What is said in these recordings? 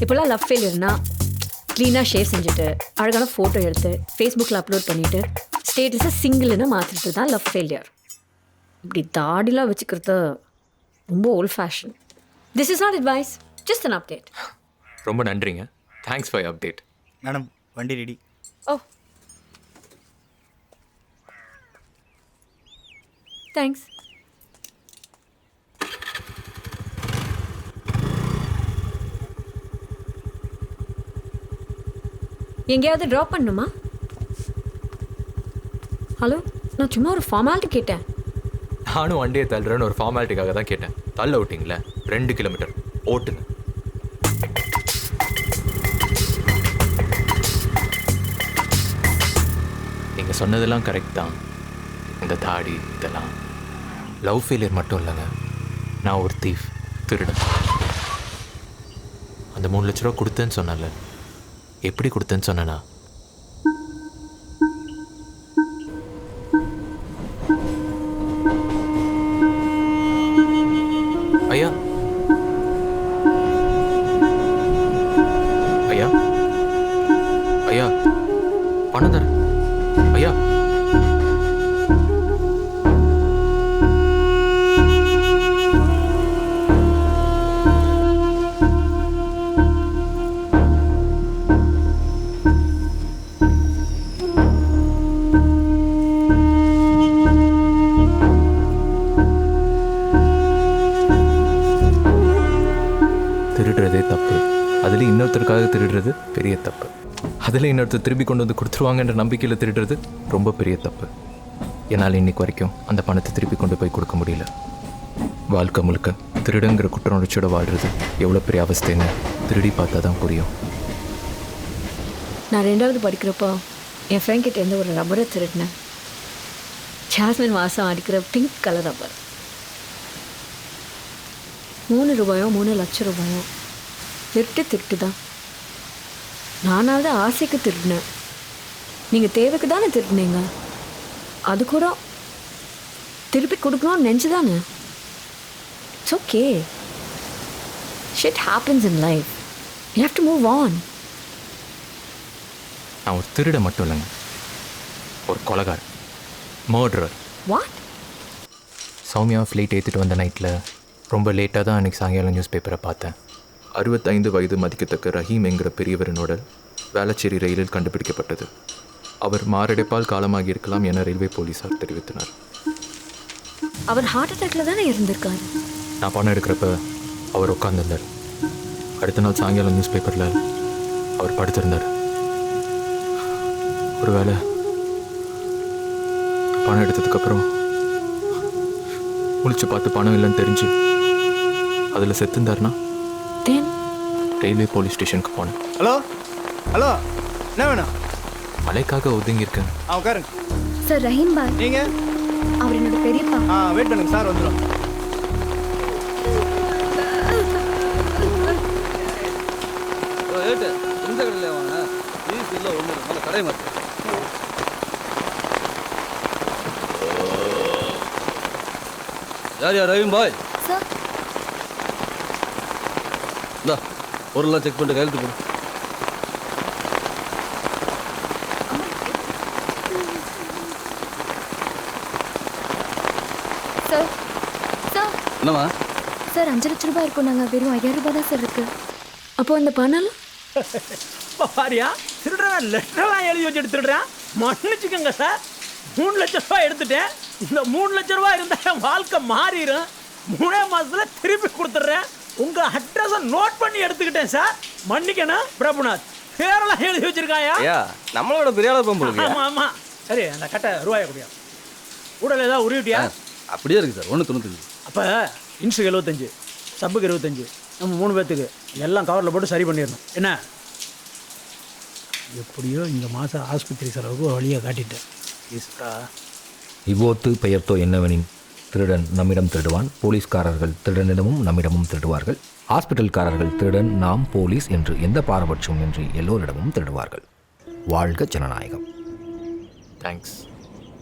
இப்போல்லாம் லவ் ஃபெயிலியர்னா க்ளீனாக ஷேர் செஞ்சுட்டு அழகான ஃபோட்டோ எடுத்து ஃபேஸ்புக்கில் அப்லோட் பண்ணிவிட்டு ஸ்டேட்டஸை சிங்கிள்னு மாற்றிட்டு தான் லவ் ஃபெயிலியர். இப்படி தாடிலாம் வச்சுக்கிறது ரொம்ப volt fashion. This is not advice, just an update. ரொம்ப நன்றிங்க. Thanks for update. மேடம் வண்டி ரெடி. ஓ தேங்க்ஸ். எங்கேயாவது ட்ராப் பண்ணணுமா? ஹலோ, நான் சும்மா ஒரு ஃபார்மாலிட்டி கேட்டேன். நானும் வண்டியை தள்ளுறேன்னு ஒரு ஃபார்மாலிட்டிக்காக தான் கேட்டேன். தள்ள விட்டிங்களே 2 கிலோமீட்டர் ஓட்டுங்க. நீங்கள் சொன்னதெல்லாம் கரெக்ட் தான். இந்த தாடி இதெல்லாம் லவ் ஃபெயிலியர் மட்டும் இல்லைங்க. நான் ஒரு தீஃப், திருடன். அந்த 3 லட்ச ரூபா கொடுத்தேன்னு சொன்னல, எப்படி கொடுத்தேன்னு சொன்னேனா? ஐயா ஐயா ஐயா பணம் தர ஐயா. திருடுறதே தப்பு. அதில் இன்னொருத்தருக்காக திருடுறது பெரிய தப்பு. அதில் இன்னொருத்தர் திருப்பி கொண்டு வந்து கொடுத்துருவாங்கன்ற நம்பிக்கையில் திருடுறது ரொம்ப பெரிய தப்பு. என்னால் இன்னைக்கு வரைக்கும் அந்த பணத்தை திருப்பி கொண்டு போய் கொடுக்க முடியல. வாழ்க்கை முழுக்க திருடுங்கிற குற்ற உணர்ச்சியோட வாழ்கிறது எவ்வளோ பெரிய அவஸ்தைன்னு திருடி பார்த்தா தான் புரியும். நான் 2வது படிக்கிறப்போ என் ஃப்ரெண்ட் கிட்ட இருந்து ஒரு ரப்பரை திருடினேன். ஜாஸ்மின் வாசம் அடிக்கிற பிங்க் கலர் ரப்பர். 3 ரூபாயோ 3 லட்சம் ரூபாயோ திருட்டு தான். நானாவது ஆசைக்கு திருடினேன், நீங்கள் தேவைக்கு தானே திருடினீங்க. அது கூட திருப்பி கொடுக்கணும்னு நினச்சி தானே. It's okay, shit happens in life, you have to move on. நான் ஒரு திருட மட்டும் இல்லைங்க, ஒரு கொலைகார், மர்டரர். வாட்? சௌமியா ஃப்ளைட் ஏற்றிட்டு வந்த நைட்டில் ரொம்ப லேட்டாக தான் அன்றைக்கி சாயங்காலம் நியூஸ் பேப்பரை பார்த்தேன். 65 வயது மதிக்கத்தக்க ரஹீம் என்கிற பெரியவரின் உடல் வேளச்சேரி ரயிலில் கண்டுபிடிக்கப்பட்டது. அவர் மாரடைப்பால் காலமாகி இருக்கலாம் என ரயில்வே போலீசார் தெரிவித்தனர். அவர் ஹார்ட் அட்டாக்ல தானே இருந்திருக்காரு. நான் பணம் எடுக்கிறப்ப அவர் உட்காந்துருந்தார். அடுத்த நாள் சாயங்காலம் நியூஸ் பேப்பரில் அவர் படுத்திருந்தார். ஒருவேளை பணம் எடுத்ததுக்கப்புறம் முழிச்சு பார்த்து பணம் இல்லைன்னு தெரிஞ்சு அதில் செத்துந்தாருன்னா ரயில்வே போலீஸ் ஸ்டேஷனுக்கு போனேன். ஹலோ ஹலோ, என்ன வேணும்? மலைக்காக ஒதுங்கியிருக்கேன். உட்காருங்க சார். ரஹீம் பாய். நீங்க? அவர் என்னோட பெரியப்பா. வெயிட் பண்ணுங்க சார், வந்துடும். எந்த கடையில் வாங்க? இல்லை ஒன்று நல்ல கடை மாதிரி. யார் ரஹீம் பாய்? சார். இந்தா பொருள்லாம் செக் பண்ணிட்டு கையெழுத்து போடு. சார். சார். என்னம்மா? சார் 5 லட்ச ரூபாய் இருக்கும். நாங்கள் வெறும் 5000 ரூபாய் தான் சார் இருக்கு. அப்போ அந்த பணம் பாரியா திருடுறேன், லெட்டரெல்லாம் எழுதி வச்சுட்டு திருடுறேன். மன்னிச்சுக்கோங்க சார், 3 லட்ச ரூபாய் எடுத்துட்டேன். இந்த 3 லட்ச ரூபாய் இருந்தால் என் வாழ்க்கை மாறிடும். 3 மாசத்துல திருப்பி கொடுத்துட்றேன். உங்க அட்ரஸை நோட் பண்ணி எடுத்துக்கிட்டேன் சார். மன்னிக்கணும் பிரபுநாத். பேரெல்லாம் எழுதி வச்சிருக்காயா? நம்மளோட பெரிய ஆளா போகும்போது. ஆமா ஆமா. சரி, அந்த கட்டை ரூபாயை குடியா. உடல் ஏதாவது உருவிட்டியா? அப்படியே இருக்கு சார். 1.95. அப்போ இன்ஸுக்கு 75, சப்புக்கு 25, நம்ம 3 பேர்த்துக்கு எல்லாம் கவரில் போட்டு சரி பண்ணிடணும். என்ன எப்படியோ இந்த மாதம் ஆஸ்பத்திரி செலவுக்கு வழியாக காட்டிட்டேன். ஈஸ்வரா. இவ்வோத்து பெயர்த்தோ என்னவெனின், திருடன் நம்மிடம் திருடுவான், போலீஸ்காரர்கள் திருடனிடமும் நம்மிடமும் திருடுவார்கள், ஹாஸ்பிட்டல்காரர்கள் திருடன் நாம் போலீஸ் என்று எந்த பாரபட்சமும் இன்றி எல்லோரிடமும் திருடுவார்கள். வாழ்க ஜனநாயகம். தேங்க்ஸ்.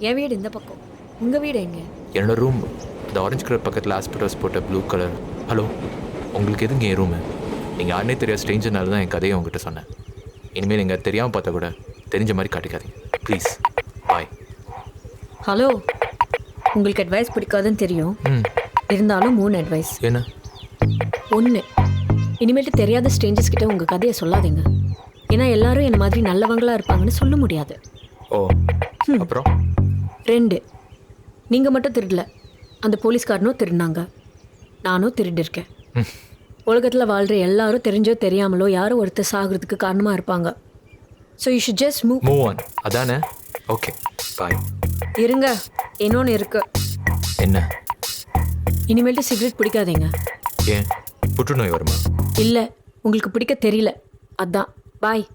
என் வீடு இந்த பக்கம், உங்கள் வீடு எங்கே? என்னோடய ரூம் இந்த ஆரஞ்சு கலர் பக்கத்தில் ஹாஸ்பிட்டல்ஸ் போட்ட ப்ளூ கலர். ஹலோ, உங்களுக்கு எதுங்க என் ரூமு? நீங்கள் யாருனே தெரியாத ஸ்ட்ரேஞ்சர்னால தான் என் கதையை உங்ககிட்ட சொன்னேன். இனிமேல் நீங்கள் தெரியாமல் பார்த்தா கூட தெரிஞ்ச மாதிரி காட்டிக்காதீங்க ப்ளீஸ். பாய். ஹலோ, உங்களுக்கு அட்வைஸ் பிடிக்காதுன்னு தெரியும். இருந்தாலும் 3 அட்வைஸ். என்ன? 1, இனிமேட்டு தெரியாத ஸ்ட்ரேஞ்சர்ஸ் கிட்ட உங்கள் கதையை சொல்லாதீங்க. ஏன்னா எல்லாரும் என்ன மாதிரி நல்லவங்களா இருப்பாங்கன்னு சொல்ல முடியாது. ஓ, அப்புறம்? 2, நீங்கள் மட்டும் திருடல, அந்த போலீஸ்காரனும் திருடினாங்க, நானும் திருடிருக்கேன். உலகத்தில் வாழ்கிற எல்லாரும் தெரிஞ்சோ தெரியாமலோ யாரோ ஒருத்தர் சாகிறதுக்கு காரணமாக இருப்பாங்க. So you should just move on. அதானே? ஓகே, பாய். இருங்க, இன்னொன்று இருக்கு. என்ன? இனிமேல்ட்டு சிகரெட் பிடிக்காதீங்க. ஏன், புற்றுநோய் வருமா? இல்லை, உங்களுக்கு பிடிக்க தெரியல, அதான். பாய்.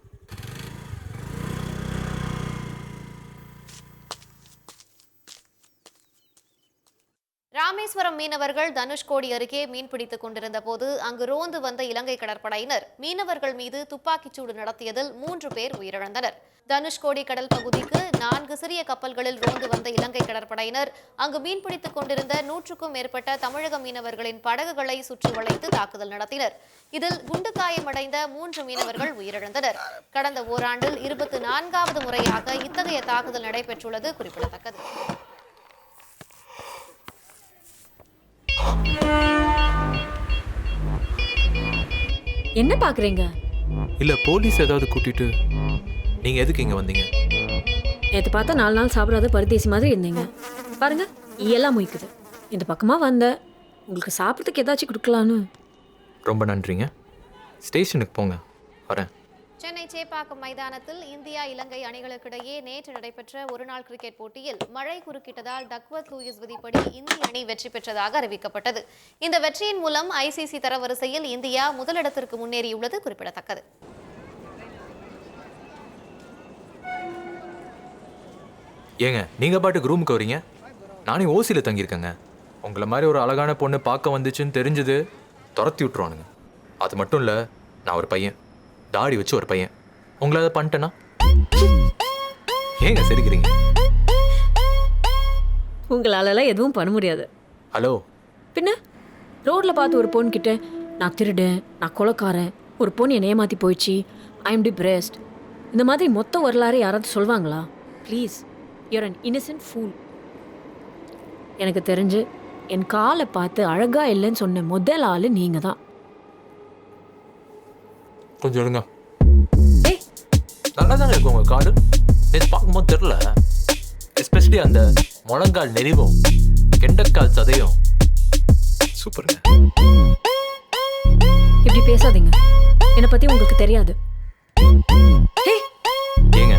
ராமேஸ்வரம் மீனவர்கள் தனுஷ்கோடி அருகே மீன்பிடித்துக் கொண்டிருந்த போது அங்கு ரோந்து வந்த இலங்கை கடற்படையினர் மீனவர்கள் மீது துப்பாக்கிச்சூடு நடத்தியதில் 3 பேர் உயிரிழந்தனர். தனுஷ்கோடி கடல் பகுதிக்கு 4 சிறிய கப்பல்களில் ரோந்து வந்த இலங்கை கடற்படையினர் அங்கு மீன்பிடித்துக் கொண்டிருந்த 100க்கும் மேற்பட்ட தமிழக மீனவர்களின் படகுகளை சுற்றி வளைத்து தாக்குதல் நடத்தினர். இதில் குண்டு காயமடைந்த 3 மீனவர்கள் உயிரிழந்தனர். கடந்த ஓராண்டில் 24வது முறையாக இத்தகைய தாக்குதல் நடைபெற்றுள்ளது குறிப்பிடத்தக்கது. என்ன பார்க்குறீங்க? இல்லை, போலீஸ் ஏதாவது கூட்டிட்டு நீங்கள் எதுக்கு இங்கே வந்தீங்க? நேற்று பார்த்தா 4 நாள் சாப்பிடாத பரதேசி மாதிரி இருந்தீங்க. பாருங்க, எல்லாம் முயக்குது. இந்த பக்கமாக வந்த உங்களுக்கு சாப்பிட்றதுக்கு ஏதாச்சும் கொடுக்கலான்னு. ரொம்ப நன்றிங்க. ஸ்டேஷனுக்கு போங்க, வரேன். சென்னை சேப்பாக்கம் மைதானத்தில் இந்தியா இலங்கை அணிகளுக்கிடையே நேற்று நடைபெற்ற ஒருநாள் கிரிக்கெட் போட்டியில் மழை குறுக்கிட்டதால் டக்வர்த் லூயிஸ் விதிப்படி இந்திய அணி வெற்றி பெற்றதாக அறிவிக்கப்பட்டது. இந்த வெற்றியின் மூலம் ICC தரவரிசையில் இந்தியா முதலிடத்திற்கு முன்னேறியுள்ளது குறிப்பிடத்தக்கது. ஏங்க, நீங்கள் பாட்டுக்கு ரூமுக்கு வரீங்க? நானே ஓசியில் தங்கியிருக்கேங்க. உங்களை மாதிரி ஒரு அழகான பொண்ணு பார்க்க வந்துச்சுன்னு தெரிஞ்சது துரத்தி விட்டுருவானுங்க. அது மட்டும் இல்லை, நான் ஒரு பையன், தாடி வச்சு ஒரு பையன். உங்களை அதை பண்ணிட்டேன்னா ஏங்க சிரிக்கிறீங்க? உங்களாலலாம் எதுவும் பண்ண முடியாது. ஹலோ, பின்ன ரோட்டில் பார்த்து ஒரு பொண்ணுக்கிட்ட நான் திருடேன், நான் கொலைக்காரன், ஒரு பொண்ணு என்னை ஏமாற்றி போயிடுச்சு, ஐ எம் டிப்ரெஸ்ட், இந்த மாதிரி மொத்த வரலாறு யாராவது சொல்வாங்களா? Please, you're an innocent fool. எனக்கு தெரிஞ்சு என் காலை பார்த்து அழகா இல்லைன்னு சொன்ன முதல் ஆள் நீங்கள் தான். கொஞ்சம் இருங்க. நல்லா தானே இருக்கு உங்கள் காடு. நேற்று பார்க்கும்போது தெரில, எஸ்பெஷலி அந்த முழங்கால் நெறிவும் கெண்டக்கால் சதையும் சூப்பருங்க. இப்படி பேசாதீங்க, என்னை பற்றி உங்களுக்கு தெரியாது. ஏங்க,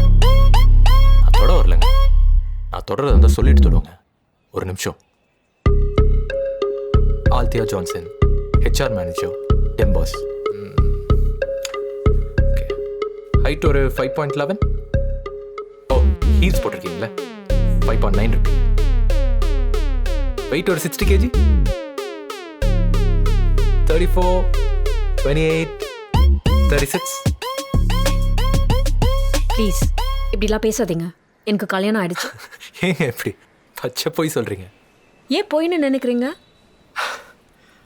நான் தொட வரலங்க. நான் தொடர்றது இருந்தால் சொல்லிட்டு தொடுவோங்க. ஒரு நிமிஷம். ஆல்தியா ஜான்சன், HR மேனேஜர், டெம்பாஸ். ஹைட் ஒரு 5.11. ஓ, ஹீல்ஸ் போட்டிருக்கீங்களா? 5.9 இருக்கு. வெயிட் ஒரு 60 kg. 34, 28, 36. ப்ளீஸ் இப்படிலாம் பேசாதீங்க, எனக்கு கல்யாணம் ஆயிடுச்சு. ஏங்க எப்படி பச்சை போய் சொல்கிறீங்க? ஏன் போயின்னு நினைக்கிறீங்க?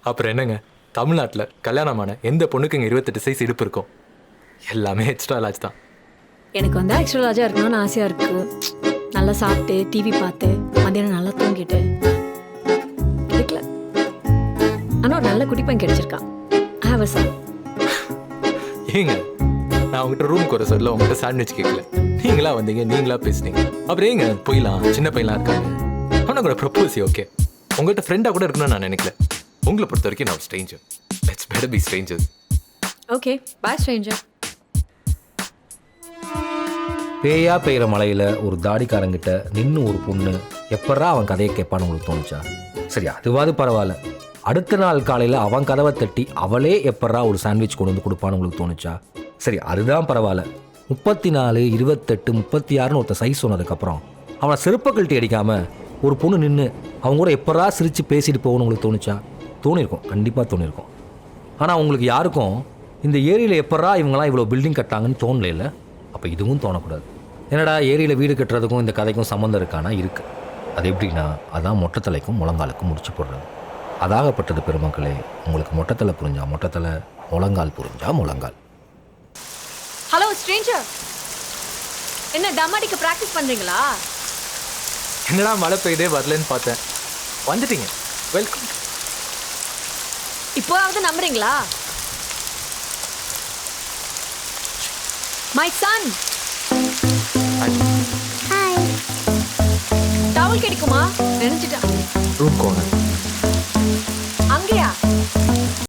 அப்புறம் என்னங்க, தமிழ்நாட்டில் கல்யாணமான எந்த பொண்ணுக்குங்க 28 சைஸ் இடுப்பு இருக்கும்? எல்லாமே எக்ஸ்ட்ரா லார்ஜ் தான். எனக்கு வந்து எக்ஸ்ட்ரா லார்ஜாக இருக்கணும்னு ஆசையாக இருக்குது. நல்லா சாப்பிட்டு டிவி பார்த்து மத்தியானம் நல்லா தூங்கிட்டு கிடைக்கல. ஆனால் ஒரு நல்ல குடிப்பன் கிடைச்சிருக்கான். அவசரம். ஏங்க, நான் உங்ககிட்ட ரூமுக்கு வர சொல்ல உங்ககிட்ட சாண்ட்விச் கேட்கல. நீங்களா வந்தீங்க, நீங்களா பேசுனீங்க. அப்புறம் ஏங்க போயிடலாம், சின்ன பையன்லாம் இருக்காங்க. ஆனால் கூட ப்ரப்போஸ் ஓகே, உங்கள்கிட்ட ஃப்ரெண்டாக கூட இருக்கணும்னு நான் நினைக்கல. உங்களை பொறுத்த வரைக்கும் நான் Stranger. Let's better B strangers. Okay, bye Stranger. பேயா பெய்கிற மலையில் ஒரு தாடிக்காரங்கிட்ட நின்று ஒரு பொண்ணு எப்படா அவன் கதையை கேட்பான்னு உங்களுக்கு தோணுச்சா? சரி, அதுவாது பரவாயில்ல. அடுத்த நாள் காலையில் அவன் கதவை தட்டி அவளே எப்படா ஒரு சாண்ட்விச் கொண்டு வந்து கொடுப்பான்னு உங்களுக்கு தோணுச்சா? சரி, அதுதான் பரவாயில்ல. 34, 28, 36ன்னு ஒருத்த சைஸ் சொன்னதுக்கப்புறம் அவனை செருப்பை கழட்டி அடிக்காமல் ஒரு பொண்ணு நின்று அவங்க கூட எப்படா சிரித்து பேசிட்டு போகணும்னு உங்களுக்கு தோணுச்சா? தோணியிருக்கும், கண்டிப்பாக தோணியிருக்கும். ஆனால் உங்களுக்கு யாருக்கும் இந்த ஏரியில் எப்படா இவங்களாம் இவ்வளோ பில்டிங் கட்டாங்கன்னு தோணல இல்லை? அப்போ இதுவும் தோணக்கூடாது. என்னடா ஏரியில் வீடு கட்டுறதுக்கும் இந்த கதைக்கும் சம்மந்தம் இருக்கானா? இருக்குது. அது எப்படின்னா, அதான் மொட்டைத்தலைக்கும் முழங்காலுக்கும் முடிச்சு போடுறது. அதாகப்பட்டது பெருமக்களே, உங்களுக்கு மொட்டைத்தலை புரிஞ்சா மொட்டைத்தலை, முழங்கால் புரிஞ்சா முழங்கால். ஹலோ ஸ்ட்ரேஞ்சர், என்ன டம் அடிக்க ப்ராக்டிஸ் பண்றீங்களா? என்னடா மழை பெய்தே வரலன்னு பார்த்தேன், வந்துட்டீங்க. வெல்கம். இப்போவாவது நம்புறீங்களா? மை சன், டவல் கிடைக்குமா? நினைச்சிட்டேன். ரூம் கோங்க.